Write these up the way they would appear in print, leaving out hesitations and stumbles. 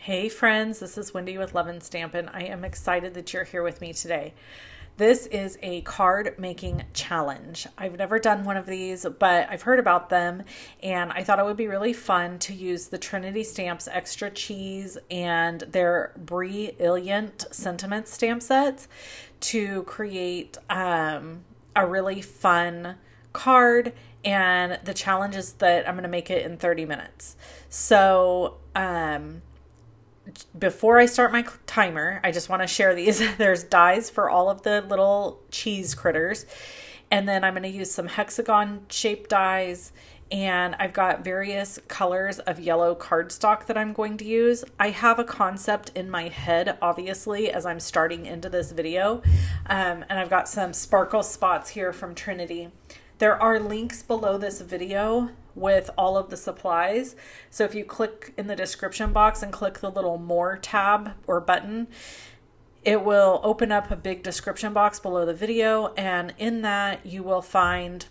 Hey friends, this is Wendy with Love and Stampin'. I am excited that you're here with me today. This is a card making challenge. I've never done one of these, but I've heard about them and I thought it would be really fun to use the Trinity Stamps Extra Cheese and their Brilliant Sentiment stamp sets to create a really fun card. And the challenge is that I'm going to make it in 30 minutes. So, before I start my timer, I just want to share these. There's dies for all of the little cheese critters. And then I'm going to use some hexagon shaped dies. And I've got various colors of yellow cardstock that I'm going to use. I have a concept in my head, obviously, as I'm starting into this video. And I've got some sparkle spots here from Trinity. There are links below this video with all of the supplies. So if you click in the description box and click the little more tab or button, it will open up a big description box below the video. And in that you will find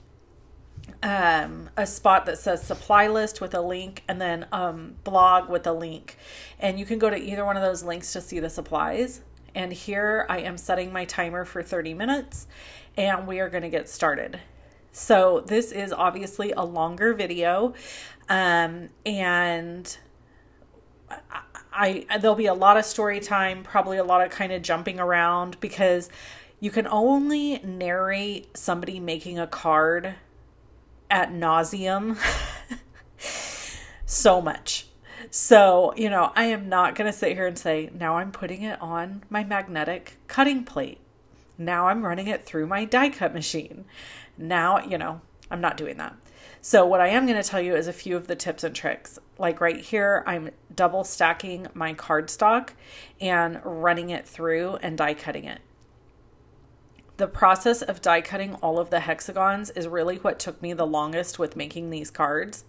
a spot that says supply list with a link and then blog with a link. And you can go to either one of those links to see the supplies. And here I am setting my timer for 30 minutes and we are going to get started. So this is obviously a longer video, and there'll be a lot of story time, probably a lot of kind of jumping around, because you can only narrate somebody making a card ad nauseum so much. So, I am not going to sit here and say, now I'm putting it on my magnetic cutting plate. Now I'm running it through my die cut machine. Now, I'm not doing that. So what I am going to tell you is a few of the tips and tricks. Like right here, I'm double stacking my cardstock and running it through and die cutting it. The process of die cutting all of the hexagons is really what took me the longest with making these cards.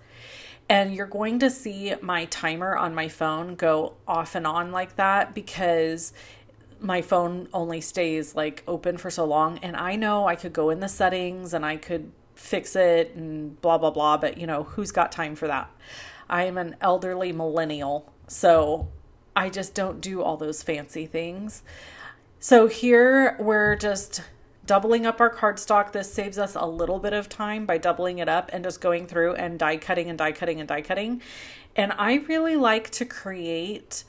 And you're going to see my timer on my phone go off and on like that because my phone only stays like open for so long. And I know I could go in the settings and I could fix it and blah, blah, blah. But who's got time for that? I am an elderly millennial, so I just don't do all those fancy things. So here we're just doubling up our cardstock. This saves us a little bit of time by doubling it up and just going through and die cutting and die cutting and die cutting. And I really like to create,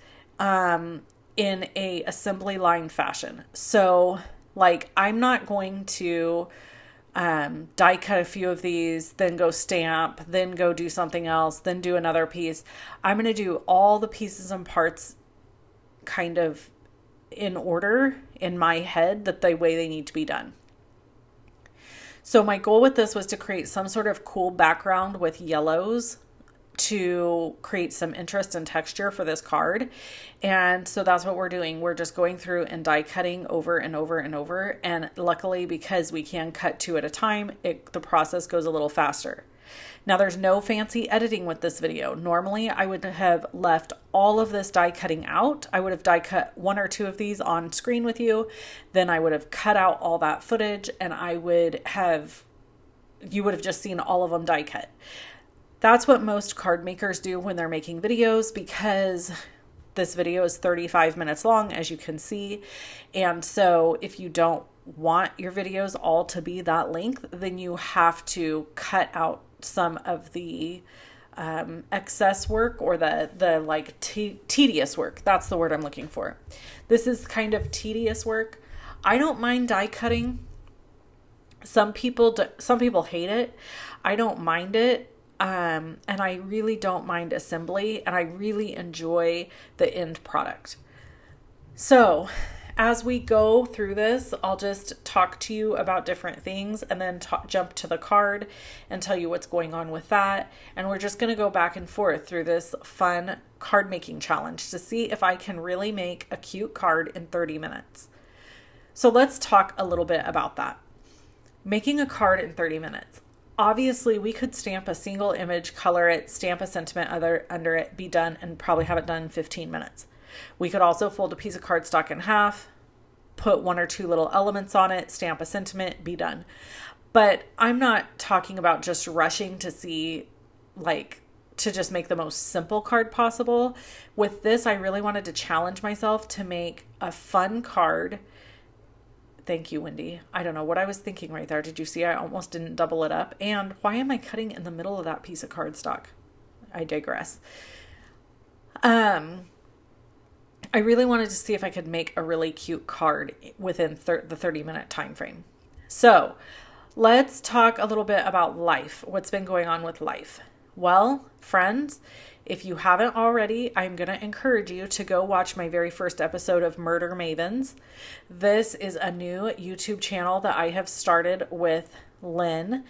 in a assembly line fashion. So like I'm not going to die cut a few of these, then go stamp, then go do something else, then do another piece. I'm going to do all the pieces and parts kind of in order in my head, that the way they need to be done. So my goal with this was to create some sort of cool background with yellows to create some interest and texture for this card. And so that's what we're doing. We're just going through and die cutting over and over and over. And luckily, because we can cut two at a time, the process goes a little faster. Now there's no fancy editing with this video. Normally I would have left all of this die cutting out. I would have die cut one or two of these on screen with you. Then I would have cut out all that footage and you would have just seen all of them die cut. That's what most card makers do when they're making videos, because this video is 35 minutes long, as you can see. And so if you don't want your videos all to be that length, then you have to cut out some of the excess work, or the like tedious work. That's the word I'm looking for. This is kind of tedious work. I don't mind die cutting. Some people hate it. I don't mind it. And I really don't mind assembly, and I really enjoy the end product. So as we go through this, I'll just talk to you about different things and then jump to the card and tell you what's going on with that. And we're just going to go back and forth through this fun card making challenge to see if I can really make a cute card in 30 minutes. So let's talk a little bit about that. Making a card in 30 minutes. Obviously, we could stamp a single image, color it, stamp a sentiment under it, be done, and probably have it done in 15 minutes. We could also fold a piece of cardstock in half, put one or two little elements on it, stamp a sentiment, be done. But I'm not talking about just rushing to see like to just make the most simple card possible. With this, I really wanted to challenge myself to make a fun card. Thank you, Wendy. I don't know what I was thinking right there. Did you see I almost didn't double it up? And why am I cutting in the middle of that piece of cardstock? I digress. I really wanted to see if I could make a really cute card within the 30-minute time frame. So let's talk a little bit about life. What's been going on with life? Well, friends, if you haven't already, I'm going to encourage you to go watch my very first episode of Murder Mavens. This is a new YouTube channel that I have started with Lynn.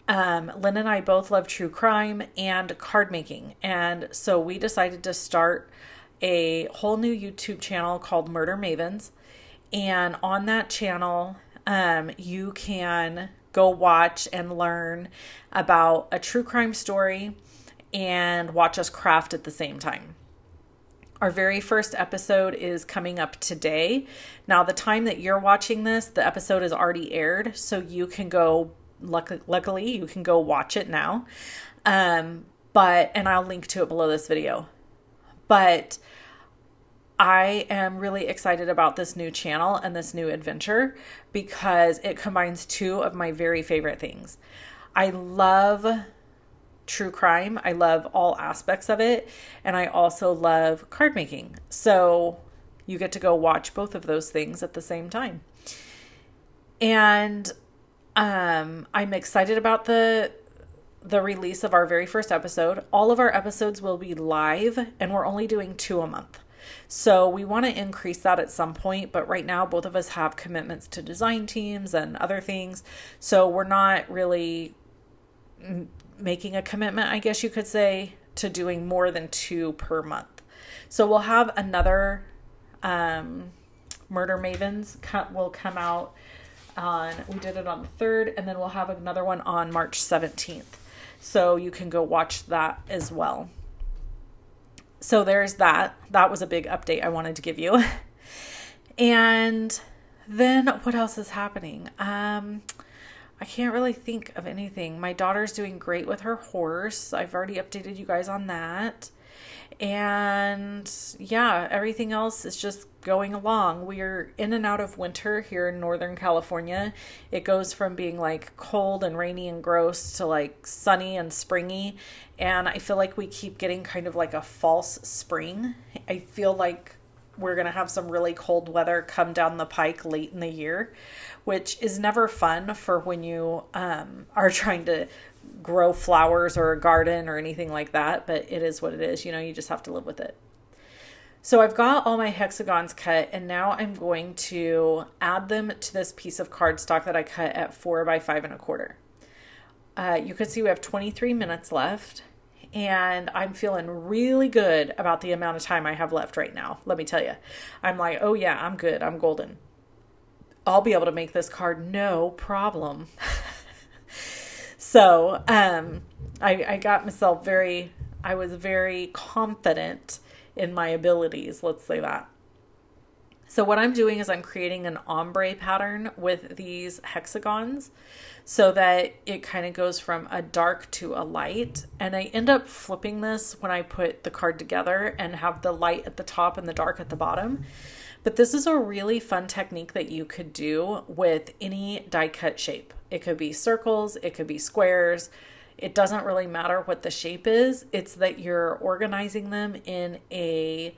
Lynn and I both love true crime and card making. And so we decided to start a whole new YouTube channel called Murder Mavens. And on that channel, you can go watch and learn about a true crime story and watch us craft at the same time. Our very first episode is coming up today. Now, the time that you're watching this, the episode is already aired, so you can go, luckily, you can go watch it now. And I'll link to it below this video. But I am really excited about this new channel and this new adventure because it combines two of my very favorite things. I love true crime. I love all aspects of it. And I also love card making. So you get to go watch both of those things at the same time. And I'm excited about the release of our very first episode. All of our episodes will be live, and we're only doing 2 a month. So we want to increase that at some point, but right now both of us have commitments to design teams and other things. So we're not really making a commitment, I guess you could say, to doing more than 2 per month. So we'll have another Murder Mavens will come out we did it on the 3rd, and then we'll have another one on March 17th. So you can go watch that as well. So there's that. That was a big update I wanted to give you. And then what else is happening? I can't really think of anything. My daughter's doing great with her horse. I've already updated you guys on that. And yeah, everything else is just going along. We're in and out of winter here in Northern California. It goes from being like cold and rainy and gross to like sunny and springy. And I feel like we keep getting kind of like a false spring. I feel like we're going to have some really cold weather come down the pike late in the year, which is never fun for when you are trying to grow flowers or a garden or anything like that. But it is what it is. You know, you just have to live with it. So I've got all my hexagons cut, and now I'm going to add them to this piece of cardstock that I cut at 4 by 5 1/4. You can see we have 23 minutes left, and I'm feeling really good about the amount of time I have left right now. Let me tell you, I'm like, oh yeah, I'm good. I'm golden. I'll be able to make this card no problem. So I got myself I was very confident in my abilities, let's say that. So what I'm doing is I'm creating an ombre pattern with these hexagons so that it kind of goes from a dark to a light. And I end up flipping this when I put the card together and have the light at the top and the dark at the bottom. But this is a really fun technique that you could do with any die cut shape. It could be circles, it could be squares. It doesn't really matter what the shape is. It's that you're organizing them in a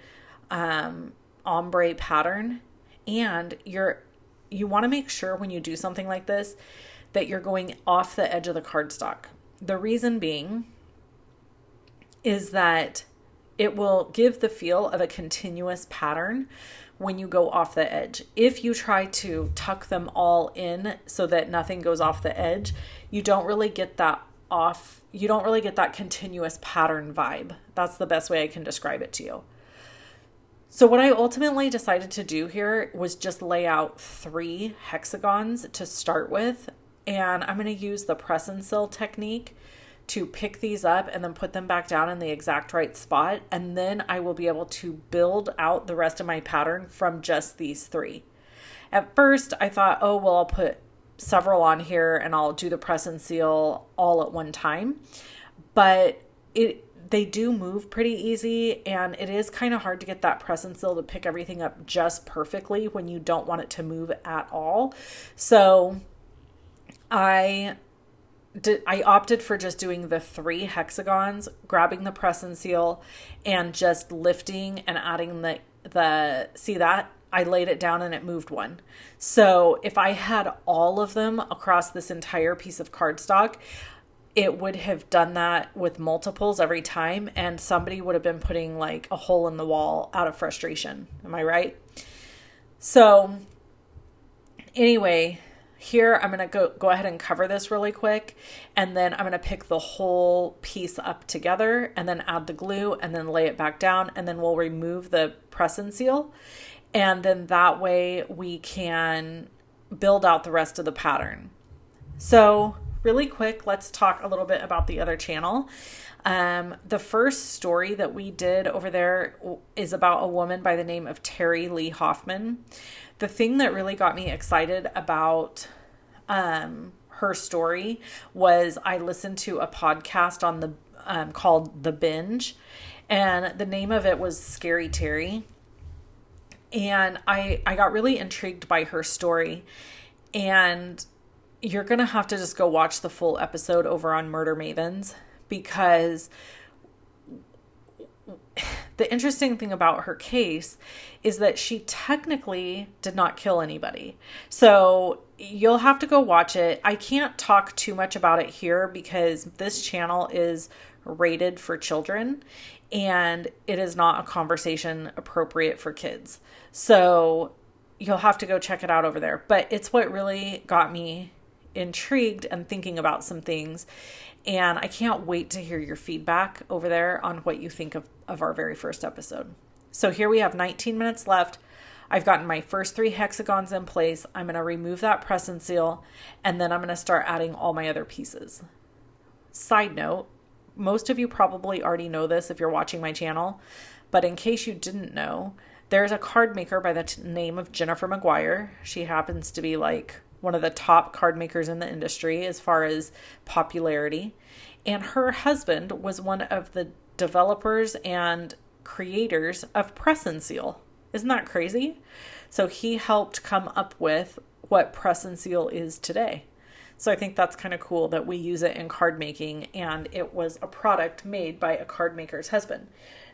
ombre pattern, and you want to make sure when you do something like this that you're going off the edge of the cardstock. The reason being is that it will give the feel of a continuous pattern when you go off the edge. If you try to tuck them all in so that nothing goes off the edge, you don't really get that continuous pattern vibe. That's the best way I can describe it to you. So what I ultimately decided to do here was just lay out 3 hexagons to start with. And I'm going to use the press and seal technique to pick these up and then put them back down in the exact right spot. And then I will be able to build out the rest of my pattern from just these 3. At first I thought, oh, well, I'll put several on here and I'll do the press and seal all at one time. But they do move pretty easy, and it is kind of hard to get that press and seal to pick everything up just perfectly when you don't want it to move at all. So I opted for just doing the 3 hexagons, grabbing the press and seal, and just lifting and adding see that? I laid it down and it moved one. So if I had all of them across this entire piece of cardstock, it would have done that with multiples every time, and somebody would have been putting like a hole in the wall out of frustration. Am I right? So anyway, here I'm going to go ahead and cover this really quick, and then I'm going to pick the whole piece up together and then add the glue and then lay it back down, and then we'll remove the press and seal, and then that way we can build out the rest of the pattern. So really quick, let's talk a little bit about the other channel. The first story that we did over there is about a woman by the name of Terry Lee Hoffman. The thing that really got me excited about her story was I listened to a podcast on the called The Binge, and the name of it was Scary Terry. And I got really intrigued by her story, and you're going to have to just go watch the full episode over on Murder Mavens, because the interesting thing about her case is that she technically did not kill anybody. So you'll have to go watch it. I can't talk too much about it here because this channel is rated for children and it is not a conversation appropriate for kids. So you'll have to go check it out over there. But it's what really got me intrigued and thinking about some things. And I can't wait to hear your feedback over there on what you think of our very first episode. So here we have 19 minutes left. I've gotten my first 3 hexagons in place. I'm going to remove that press and seal, and then I'm going to start adding all my other pieces. Side note, most of you probably already know this if you're watching my channel, but in case you didn't know, there's a card maker by the name of Jennifer McGuire. She happens to be like one of the top card makers in the industry as far as popularity. And her husband was one of the developers and creators of Press and Seal. Isn't that crazy? So he helped come up with what Press and Seal is today. So I think that's kind of cool that we use it in card making, and it was a product made by a card maker's husband.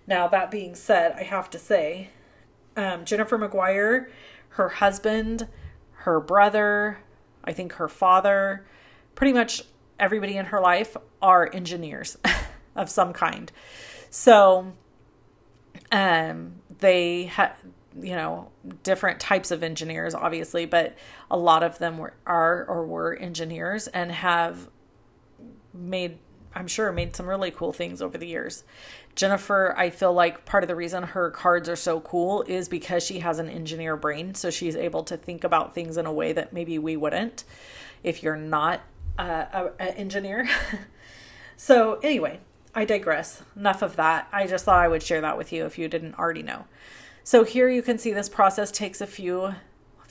Now, that being said, I have to say, Jennifer McGuire, her husband, her brother, I think her father, pretty much everybody in her life are engineers of some kind. So they had, different types of engineers, obviously, but a lot of them were engineers and have made some really cool things over the years. Jennifer, I feel like part of the reason her cards are so cool is because she has an engineer brain. So she's able to think about things in a way that maybe we wouldn't if you're not an engineer. So anyway, I digress. Enough of that. I just thought I would share that with you if you didn't already know. So here you can see this process takes a few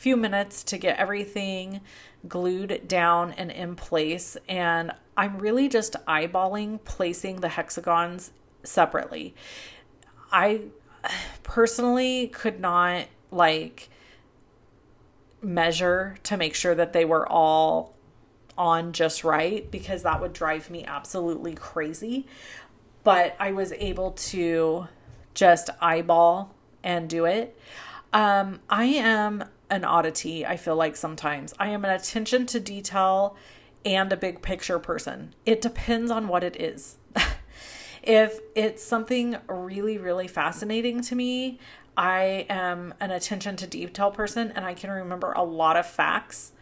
minutes to get everything glued down and in place. And I'm really just eyeballing placing the hexagons separately. I personally could not measure to make sure that they were all on just right, because that would drive me absolutely crazy. But I was able to just eyeball and do it. I am an oddity, I feel like sometimes. I am an attention to detail and a big picture person. It depends on what it is. If it's something really, really fascinating to me, I am an attention to detail person and I can remember a lot of facts.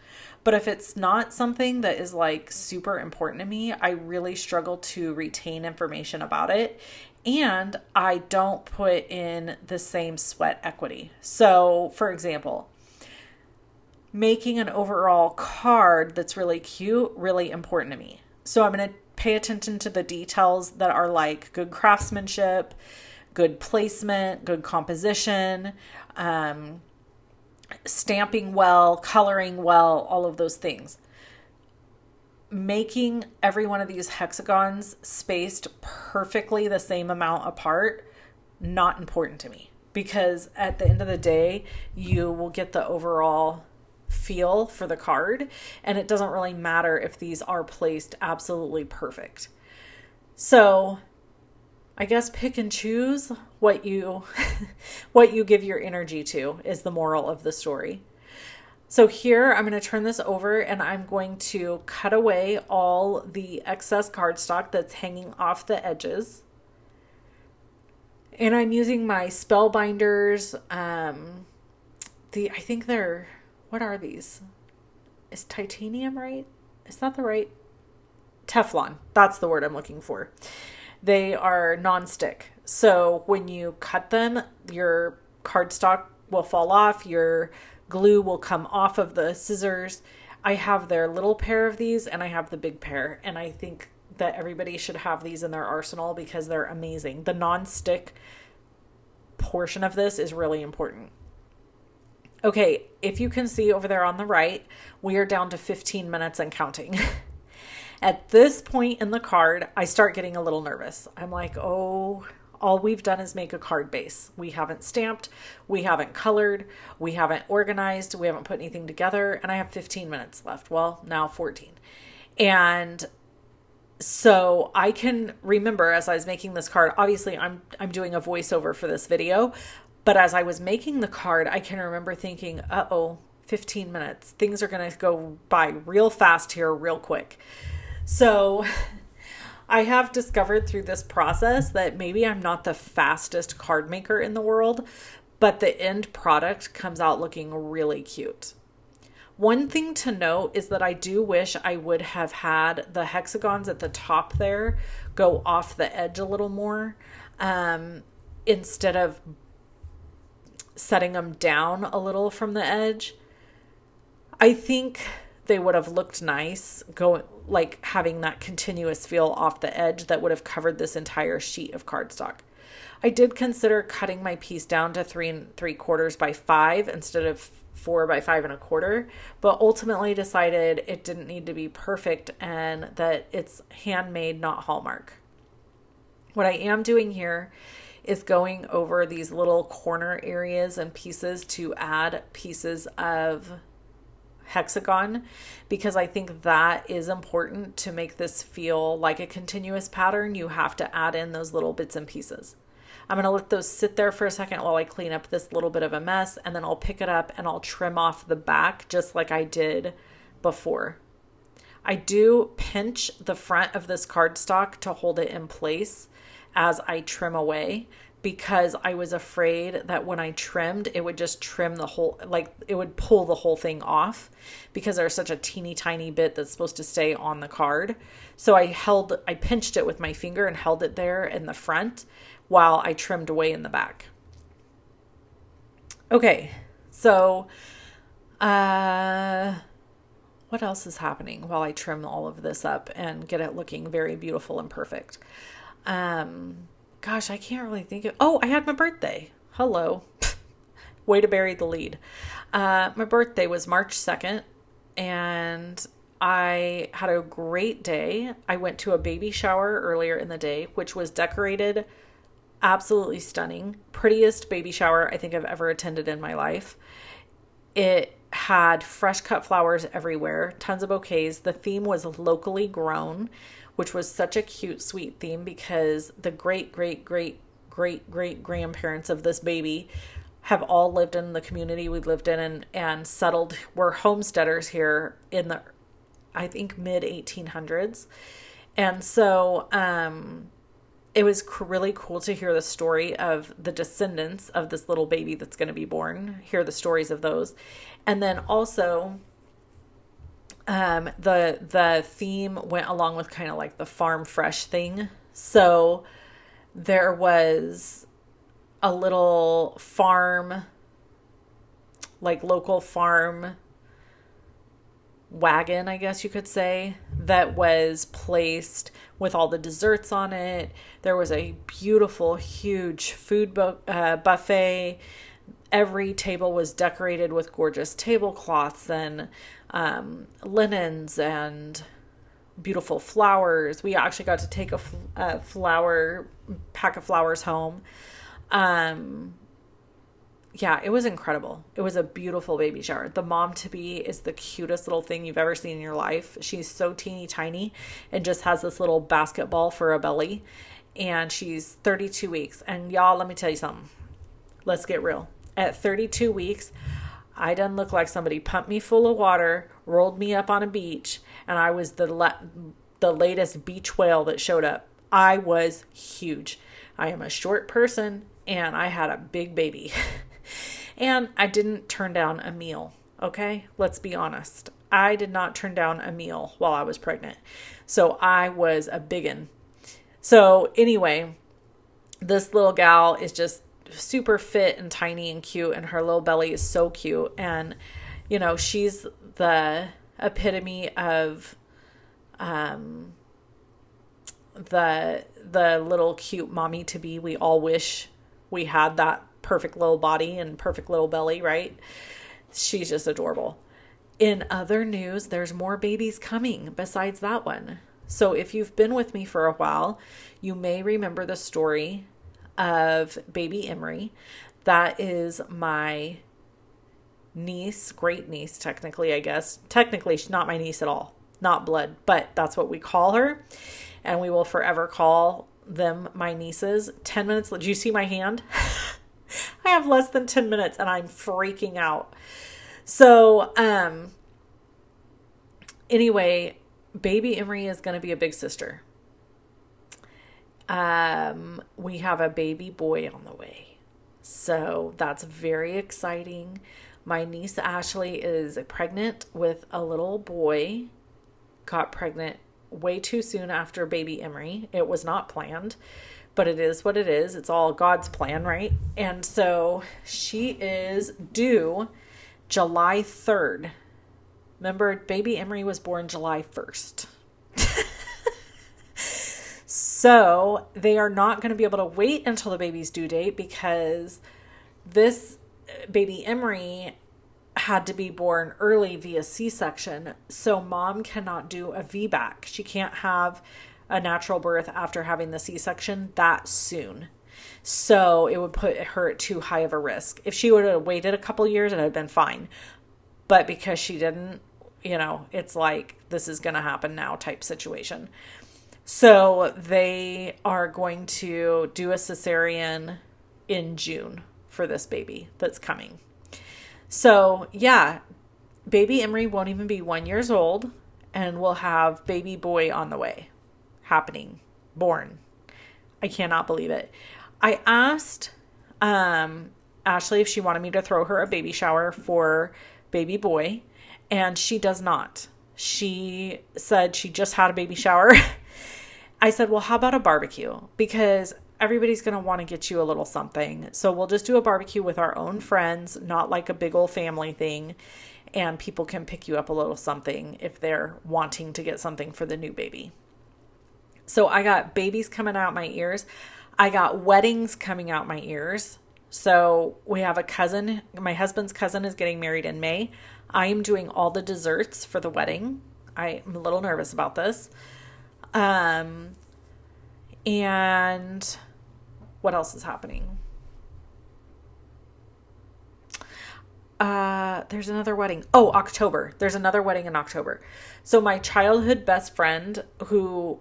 But if it's not something that is super important to me, I really struggle to retain information about it. And I don't put in the same sweat equity. So, for example, making an overall card that's really cute, really important to me. So I'm going to pay attention to the details that are good craftsmanship, good placement, good composition, stamping well, coloring well, all of those things. making every one of these hexagons spaced perfectly the same amount apart, not important to me, because at the end of the day, you will get the overall feel for the card, and it doesn't really matter if these are placed absolutely perfect. So I guess pick and choose what you what you give your energy to is the moral of the story. So here I'm going to turn this over and I'm going to cut away all the excess cardstock that's hanging off the edges. And I'm using my Spellbinders. I think they're, what are these? Is titanium right? Is that the right? Teflon. That's the word I'm looking for. They are non-stick. So when you cut them, your cardstock will fall off. Your glue will come off of the scissors. I have their little pair of these and I have the big pair. And I think that everybody should have these in their arsenal because they're amazing. The non-stick portion of this is really important. Okay, if you can see over there on the right, we are down to 15 minutes and counting. At this point in the card, I start getting a little nervous. I'm like, oh, all we've done is make a card base. We haven't stamped, we haven't colored, we haven't organized, we haven't put anything together, and I have 15 minutes left. Well, now 14. And so I can remember as I was making this card, obviously I'm doing a voiceover for this video, but as I was making the card, I can remember thinking, uh-oh, 15 minutes. Things are going to go by real fast here, real quick. So I have discovered through this process that maybe I'm not the fastest card maker in the world, but the end product comes out looking really cute. One thing to note is that I do wish I would have had the hexagons at the top there go off the edge a little more, instead of setting them down a little from the edge. I think they would have looked nice going, like having that continuous feel off the edge that would have covered this entire sheet of cardstock. I did consider cutting my piece down to 3 3/4 by 5 instead of 4 by 5 1/4, but ultimately decided it didn't need to be perfect and that it's handmade, not Hallmark. What I am doing here is going over these little corner areas and pieces to add pieces of hexagon, because I think that is important to make this feel like a continuous pattern. You have to add in those little bits and pieces. I'm going to let those sit there for a second while I clean up this little bit of a mess, and then I'll pick it up and I'll trim off the back just like I did before. I do pinch the front of this cardstock to hold it in place as I trim away, because I was afraid that when I trimmed, it would just trim the whole, like it would pull the whole thing off, because there's such a teeny tiny bit that's supposed to stay on the card. So I pinched it with my finger and held it there in the front while I trimmed away in the back. Okay, so what else is happening while I trim all of this up and get it looking very beautiful and perfect? Gosh, I can't really think of... Oh, I had my birthday. Hello. Way to bury the lead. My birthday was March 2nd, and I had a great day. I went to a baby shower earlier in the day, which was decorated absolutely stunning. Prettiest baby shower I think I've ever attended in my life. It had fresh cut flowers everywhere, tons of bouquets. The theme was locally grown, which was such a cute, sweet theme, because the great grandparents of this baby have all lived in the community we lived in and settled, were homesteaders here in the, I think, mid 1800s. And so it was really cool to hear the story of the descendants of this little baby that's going to be born, hear the stories of those. And then also the theme went along with kind of like the farm fresh thing. So there was a little farm, like local farm wagon, I guess you could say, that was placed with all the desserts on it. There was a beautiful, huge food buffet. Every table was decorated with gorgeous tablecloths and linens and beautiful flowers. We actually got to take a flower pack of flowers home. Um, yeah, it was incredible. It was a beautiful baby shower. The mom to be is the cutest little thing you've ever seen in your life. She's so teeny tiny and just has this little basketball for a belly. And she's 32 weeks. And y'all, let me tell you something. Let's get real. At 32 weeks, I done look like somebody pumped me full of water, rolled me up on a beach, and I was the latest beach whale that showed up. I was huge. I am a short person, and I had a big baby. And I didn't turn down a meal, okay? Let's be honest. I did not turn down a meal while I was pregnant. So I was a biggin. So anyway, this little gal is just super fit and tiny and cute, and her little belly is so cute. And, you know, she's the epitome of the little cute mommy to be. We all wish we had that perfect little body and perfect little belly, right? She's just adorable. In other news, there's more babies coming besides that one. So if you've been with me for a while, you may remember the story of baby Emery. That is my niece, great niece, technically, I guess. Technically, she's not my niece at all. Not blood, but that's what we call her. And we will forever call them my nieces. 10 minutes. Do you see my hand? I have less than 10 minutes and I'm freaking out. So, anyway, baby Emery is going to be a big sister. We have a baby boy on the way. So that's very exciting. My niece Ashley is pregnant with a little boy. Got pregnant way too soon after baby Emery. It was not planned, but it is what it is. It's all God's plan, right? And so she is due July 3rd. Remember, baby Emery was born July 1st. So they are not going to be able to wait until the baby's due date because this baby Emery had to be born early via C-section. So mom cannot do a VBAC. She can't have a natural birth after having the C-section that soon. So it would put her at too high of a risk. If she would have waited a couple years, it would have been fine. But because she didn't, you know, it's like this is going to happen now type situation. So they are going to do a cesarean in June for this baby that's coming. So yeah, baby Emery won't even be 1 year old and we'll have baby boy on the way, happening, born. I cannot believe it. I asked Ashley if she wanted me to throw her a baby shower for baby boy, and she does not. She said she just had a baby shower. I said, well, how about a barbecue? Because everybody's going to want to get you a little something. So we'll just do a barbecue with our own friends, not like a big old family thing. And people can pick you up a little something if they're wanting to get something for the new baby. So I got babies coming out my ears. I got weddings coming out my ears. So we have a cousin. My husband's cousin is getting married in May. I am doing all the desserts for the wedding. I'm a little nervous about this. And what else is happening? There's another wedding. Oh, October. There's another wedding in October. So my childhood best friend, who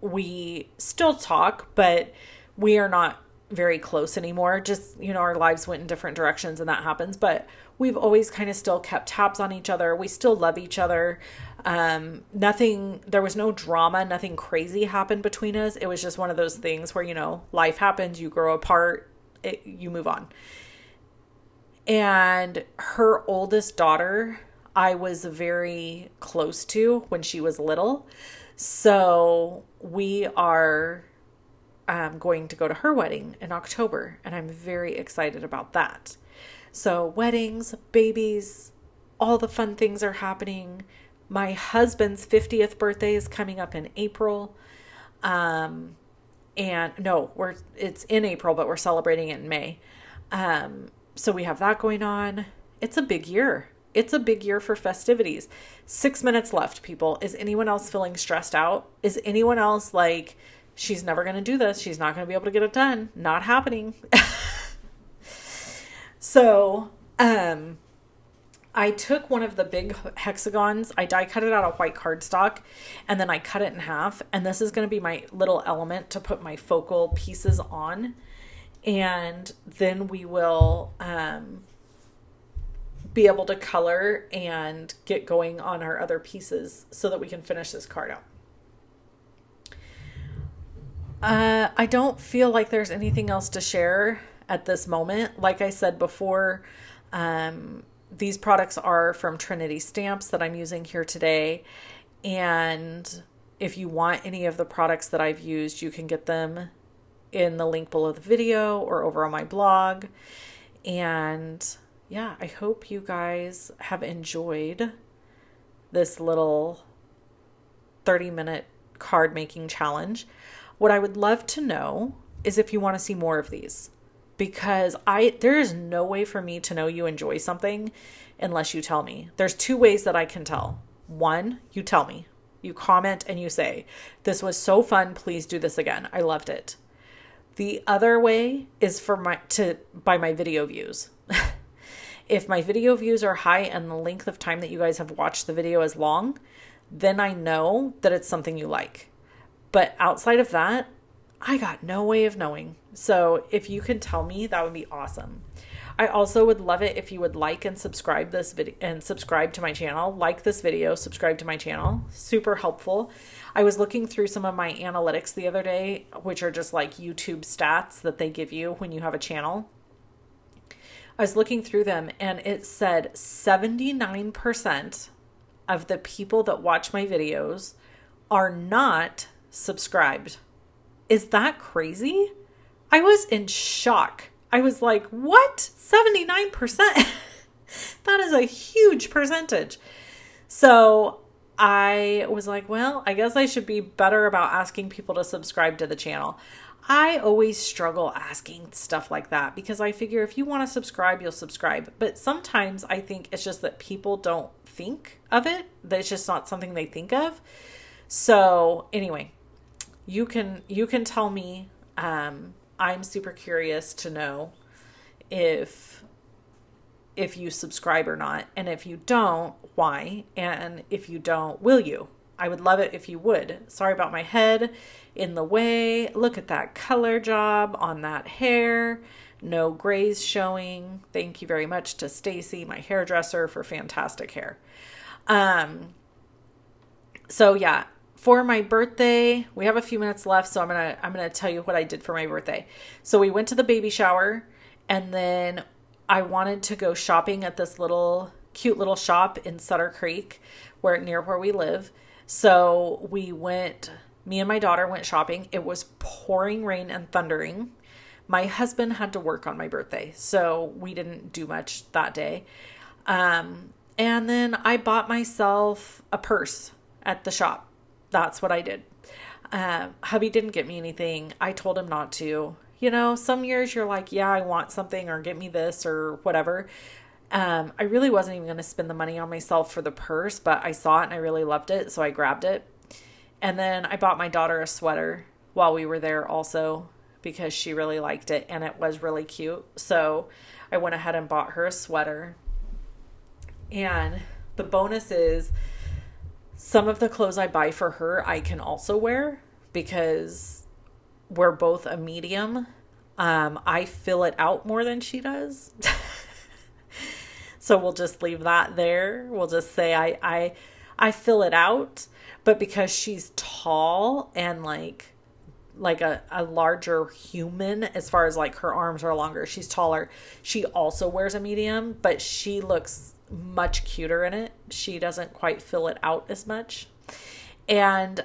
we still talk, but we are not very close anymore. Just, you know, our lives went in different directions and that happens, but we've always kind of still kept tabs on each other. We still love each other. There was no drama, nothing crazy happened between us. It was just one of those things where, you know, life happens, you grow apart, you move on. And her oldest daughter, I was very close to when she was little. So we are going to go to her wedding in October, and I'm very excited about that. So weddings, babies, all the fun things are happening. My husband's 50th birthday is coming up in April. And no, it's in April, but we're celebrating it in May. So we have that going on. It's a big year. It's a big year for festivities. 6 minutes left, people. Is anyone else feeling stressed out? Is anyone else like, she's never going to do this. She's not going to be able to get it done. Not happening. So, I took one of the big hexagons, I die cut it out of white cardstock, and then I cut it in half. And this is going to be my little element to put my focal pieces on. And then we will be able to color and get going on our other pieces so that we can finish this card out. I don't feel like there's anything else to share at this moment. Like I said before, these products are from Trinity Stamps that I'm using here today. And if you want any of the products that I've used, you can get them in the link below the video or over on my blog. And yeah, I hope you guys have enjoyed this little 30-minute card making challenge. What I would love to know is if you want to see more of these, because there is no way for me to know you enjoy something unless you tell me. There's 2 ways that I can tell. 1, you tell me. You comment and you say, this was so fun. Please do this again. I loved it. The other way is by my video views. If my video views are high and the length of time that you guys have watched the video is long, then I know that it's something you like. But outside of that, I got no way of knowing. So if you can tell me, that would be awesome. I also would love it if you would like and subscribe this video and subscribe to my channel. Like this video, subscribe to my channel. Super helpful. I was looking through some of my analytics the other day, which are just like YouTube stats that they give you when you have a channel. I was looking through them and it said 79% of the people that watch my videos are not subscribed. Is that crazy? I was in shock. I was like, what? 79%? That is a huge percentage. So I was like, well, I guess I should be better about asking people to subscribe to the channel. I always struggle asking stuff like that because I figure if you want to subscribe, you'll subscribe. But sometimes I think it's just that people don't think of it. That it's just not something they think of. So anyway, you can tell me. I'm super curious to know if you subscribe or not. And if you don't, why? And if you don't, will you? I would love it if you would. Sorry about my head in the way. Look at that color job on that hair. No grays showing. Thank you very much to Stacy, my hairdresser, for fantastic hair. So yeah, for my birthday, we have a few minutes left, so I'm gonna tell you what I did for my birthday. So we went to the baby shower, and then I wanted to go shopping at this cute little shop in Sutter Creek, near where we live. So me and my daughter went shopping. It was pouring rain and thundering. My husband had to work on my birthday, so we didn't do much that day. And then I bought myself a purse at the shop. That's what I did. Hubby didn't get me anything. I told him not to. You know, some years you're like, yeah, I want something, or get me this or whatever. I really wasn't even going to spend the money on myself for the purse, but I saw it and I really loved it. So I grabbed it. And then I bought my daughter a sweater while we were there also because she really liked it and it was really cute. So I went ahead and bought her a sweater. And the bonus is some of the clothes I buy for her, I can also wear because we're both a medium. I fill it out more than she does. So we'll just leave that there. We'll just say I fill it out, but because she's tall and like a larger human, as far as like her arms are longer, she's taller. She also wears a medium, but she looks much cuter in it. She doesn't quite fill it out as much. And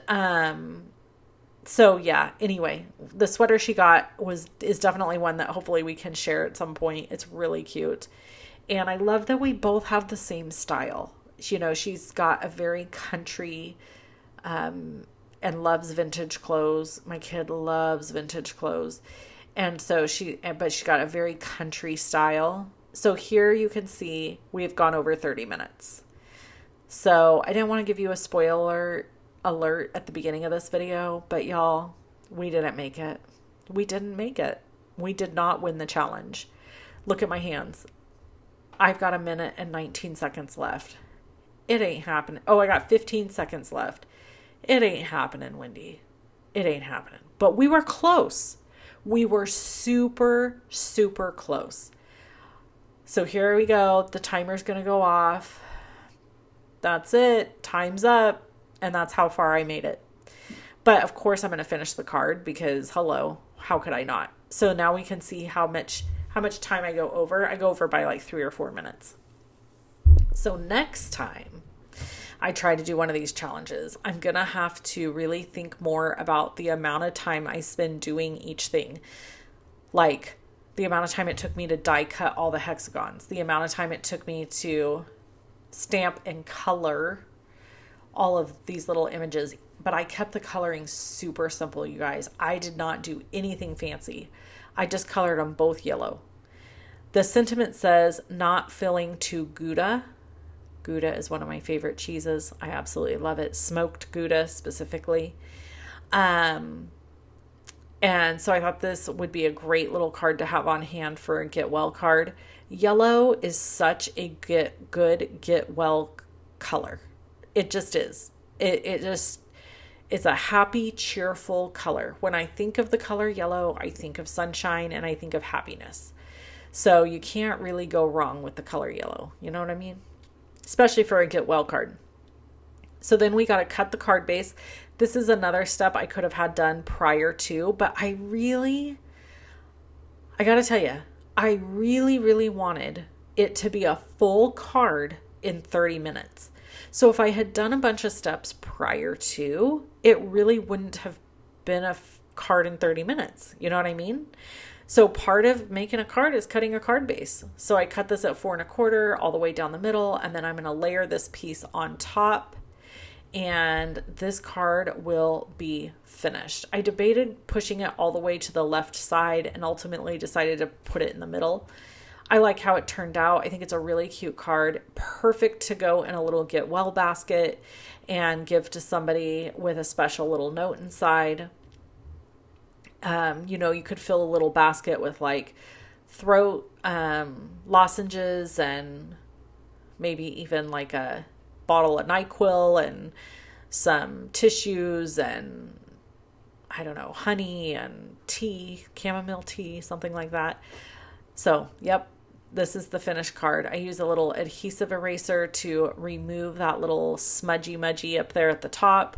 so yeah, anyway, the sweater she got is definitely one that hopefully we can share at some point. It's really cute. And I love that we both have the same style. You know, she's got a very country and loves vintage clothes. My kid loves vintage clothes. And so she got a very country style. So here you can see we've gone over 30 minutes. So I didn't want to give you a spoiler alert at the beginning of this video, but y'all, we didn't make it. We didn't make it. We did not win the challenge. Look at my hands. I've got 1 minute and 19 seconds left. It ain't happening. Oh, I got 15 seconds left. It ain't happening, Wendy. It ain't happening. But we were close. We were super, super close. So here we go. The timer's going to go off. That's it. Time's up. And that's how far I made it. But of course I'm going to finish the card because hello, how could I not? So now we can see how much time I go over. I go over by like 3 or 4 minutes. So next time I try to do one of these challenges, I'm going to have to really think more about the amount of time I spend doing each thing. Like the amount of time it took me to die cut all the hexagons, the amount of time it took me to stamp and color all of these little images. But I kept the coloring super simple, you guys. I did not do anything fancy. I just colored them both yellow. The sentiment says not filling to Gouda. Gouda is one of my favorite cheeses. I absolutely love it. Smoked Gouda specifically. And so I thought this would be a great little card to have on hand for a get well card. Yellow is such a good get well color. It just is. It's a happy, cheerful color. When I think of the color yellow, I think of sunshine and I think of happiness. So you can't really go wrong with the color yellow. You know what I mean? Especially for a get well card. So then we got to cut the card base. This is another step I could have had done prior to, but I got to tell you, I really wanted it to be a full card in 30 minutes. So if I had done a bunch of steps prior to, it really wouldn't have been a card in 30 minutes. You know what I mean? So part of making a card is cutting a card base. So I cut this at 4 1/4 all the way down the middle, and then I'm going to layer this piece on top. And this card will be finished. I debated pushing it all the way to the left side and ultimately decided to put it in the middle. I like how it turned out. I think it's a really cute card. Perfect to go in a little get well basket and give to somebody with a special little note inside. You could fill a little basket with like throat lozenges and maybe even like a bottle of NyQuil and some tissues and I don't know, honey and tea, chamomile tea, something like that. So, yep, this is the finished card. I use a little adhesive eraser to remove that little smudgy mudgy up there at the top.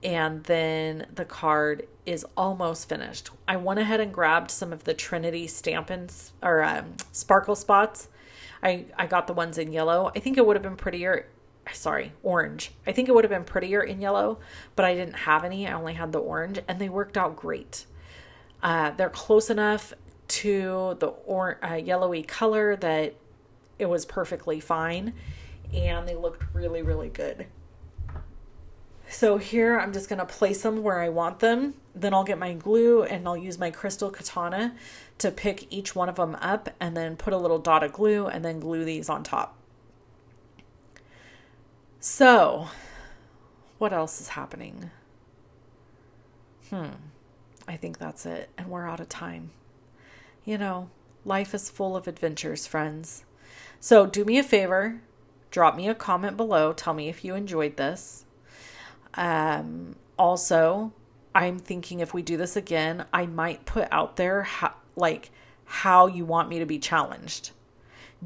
And then the card is almost finished. I went ahead and grabbed some of the Trinity Stampin' or sparkle spots. I got the ones in yellow. I think it would have been prettier. Sorry, orange. I think it would have been prettier in yellow, but I didn't have any. I only had the orange, and they worked out great. They're close enough to the yellowy color that it was perfectly fine, and they looked really, really good. So here I'm just going to place them where I want them. Then I'll get my glue and I'll use my crystal katana to pick each one of them up and then put a little dot of glue and then glue these on top. So what else is happening? I think that's it. And we're out of time. Life is full of adventures, friends. So do me a favor, drop me a comment below. Tell me if you enjoyed this. Also, I'm thinking if we do this again, I might put out there how you want me to be challenged.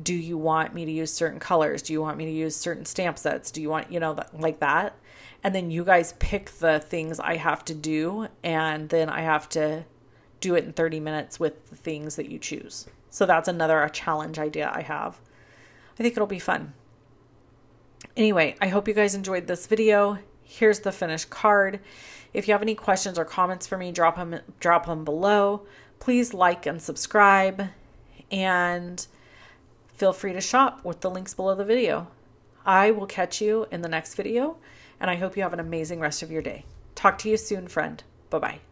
Do you want me to use certain colors? Do you want me to use certain stamp sets? Do you want, like that? And then you guys pick the things I have to do, and then I have to do it in 30 minutes with the things that you choose. So that's another challenge idea I have. I think it'll be fun. Anyway, I hope you guys enjoyed this video. Here's the finished card. If you have any questions or comments for me, drop them below. Please like and subscribe, and feel free to shop with the links below the video. I will catch you in the next video, and I hope you have an amazing rest of your day. Talk to you soon, friend. Bye-bye.